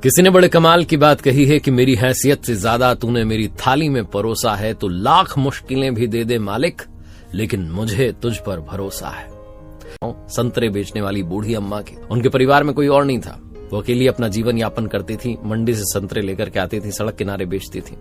किसी ने बड़े कमाल की बात कही है कि मेरी हैसियत से ज्यादा तूने मेरी थाली में परोसा है तो लाख मुश्किलें भी दे दे मालिक, लेकिन मुझे तुझ पर भरोसा है। संतरे बेचने वाली बूढ़ी अम्मा की, उनके परिवार में कोई और नहीं था। वो अकेली अपना जीवन यापन करती थी। मंडी से संतरे लेकर के आती थी, सड़क किनारे बेचती थी।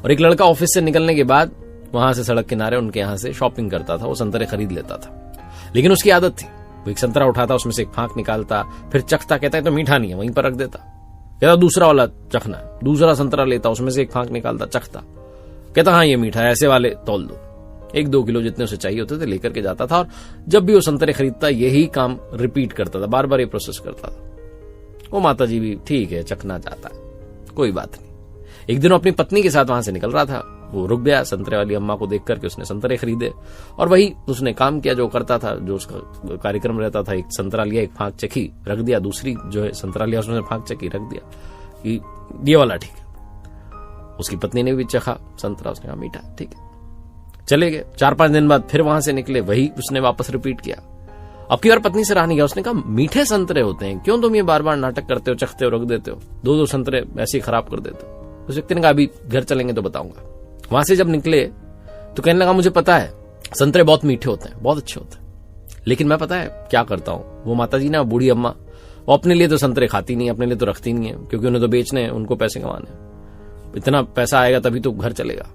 और एक लड़का ऑफिस से निकलने के बाद वहां से सड़क किनारे उनके यहां से शॉपिंग करता था, वो संतरे खरीद लेता था। लेकिन उसकी आदत थी, वो एक संतरा उठाता, उसमें से एक फांक निकालता, फिर चखता, कहता है तो मीठा नहीं है, वहीं पर रख देता। कहता दूसरा वाला चखना है, दूसरा संतरा लेता, उसमें से एक फांक निकालता, चखता, कहता हाँ ये मीठा है, ऐसे वाले तौल दो। 1-2 किलो जितने उसे चाहिए होते थे लेकर के जाता था। और जब भी वो संतरे खरीदता यही काम रिपीट करता था, बार बार ये प्रोसेस करता था। वो माता जी भी ठीक है, चखना चाहता है, कोई बात नहीं। एक दिन वो अपनी पत्नी के साथ वहां से निकल रहा था, वो रुक गया। संतरे वाली अम्मा को देख करके उसने संतरे खरीदे और वही उसने काम किया जो करता था, जो उसका कार्यक्रम रहता था। एक संतरा लिया, एक फांक चखी, रख दिया। दूसरी जो है संतरा लिया, उसने फांक चखी, रख दिया कि ये वाला ठीक है। उसकी पत्नी ने भी चखा संतरा, उसने कहा मीठा, ठीक है। चले गए। 4-5 दिन बाद फिर वहां से निकले, वही उसने वापस रिपीट किया। अब की बार पत्नी से रहा नहीं गया, उसने कहा मीठे संतरे होते हैं, क्यों तुम ये बार बार नाटक करते हो, चखते हो, रख देते हो, 2-2 संतरे ऐसे ही खराब कर देते हो। उस व्यक्ति ने कहा अभी घर चलेंगे तो बताऊंगा। वहां से जब निकले तो कहने लगा मुझे पता है संतरे बहुत मीठे होते हैं, बहुत अच्छे होते हैं, लेकिन मैं पता है क्या करता हूं। वो माता जी ना, बूढ़ी अम्मा, वो अपने लिए तो संतरे खाती नहीं, अपने लिए तो रखती नहीं है, क्योंकि उन्हें तो बेचने हैं, उनको पैसे कमाने। इतना पैसा आएगा तभी तो घर चलेगा,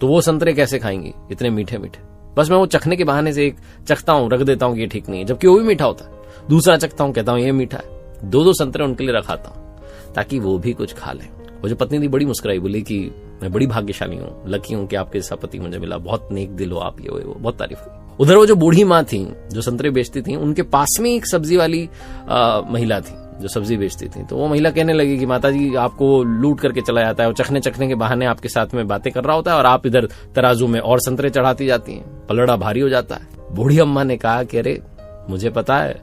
तो वो संतरे कैसे खाएंगी इतने मीठे मीठे। बस मैं वो चखने के बहाने से एक चखता हूं, रख देता हूं कि ये ठीक नहीं है, जबकि वो भी मीठा होता है। दूसरा चखता हूं, कहता हूं ये मीठा है। 2-2 संतरे उनके लिए रखाता हूं ताकि वो भी कुछ खा लें। वो जो पत्नी थी बड़ी मुस्कुराई, बोली कि मैं बड़ी भाग्यशाली हूँ, लकी हूँ कि आपके जैसा पति मुझे मिला, बहुत नेक दिल हो आप, ये वो बहुत तारीफ हुई। उधर वो जो बूढ़ी माँ थी जो संतरे बेचती थी, उनके पास में एक सब्जी वाली महिला थी जो सब्जी बेचती थी। तो वो महिला कहने लगी कि माता जी आपको लूट करके चला जाता है, वो चखने के बहाने आपके साथ में बातें कर रहा होता है और आप इधर तराजू में और संतरे चढ़ाती जाती हैं, पलड़ा भारी हो जाता है। बूढ़ी अम्मा ने कहा कि अरे मुझे पता है,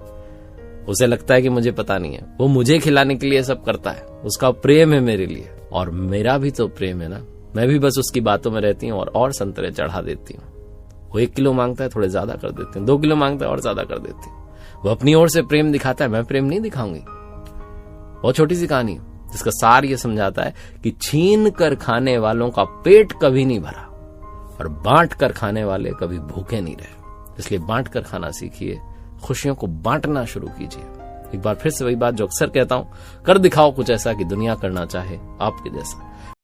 उसे लगता है कि मुझे पता नहीं है, वो मुझे खिलाने के लिए सब करता है, उसका प्रेम है मेरे लिए, और मेरा भी तो प्रेम है ना, मैं भी बस उसकी बातों में रहती हूँ और संतरे चढ़ा देती हूँ। वो 1 किलो मांगता है, थोड़े ज्यादा कर देती हूँ, 2 किलो मांगता है और ज्यादा कर देती हूँ। वो अपनी ओर से प्रेम दिखाता है, मैं प्रेम नहीं दिखाऊंगी। बहुत छोटी सी कहानी जिसका सार ये समझाता है कि छीन कर खाने वालों का पेट कभी नहीं भरा और बांट कर खाने वाले कभी भूखे नहीं रहे। इसलिए बांट कर खाना सीखिए, खुशियों को बांटना शुरू कीजिए। एक बार फिर से वही बात जो अक्सर कहता हूं, कर दिखाओ कुछ ऐसा कि दुनिया करना चाहे आपके जैसा।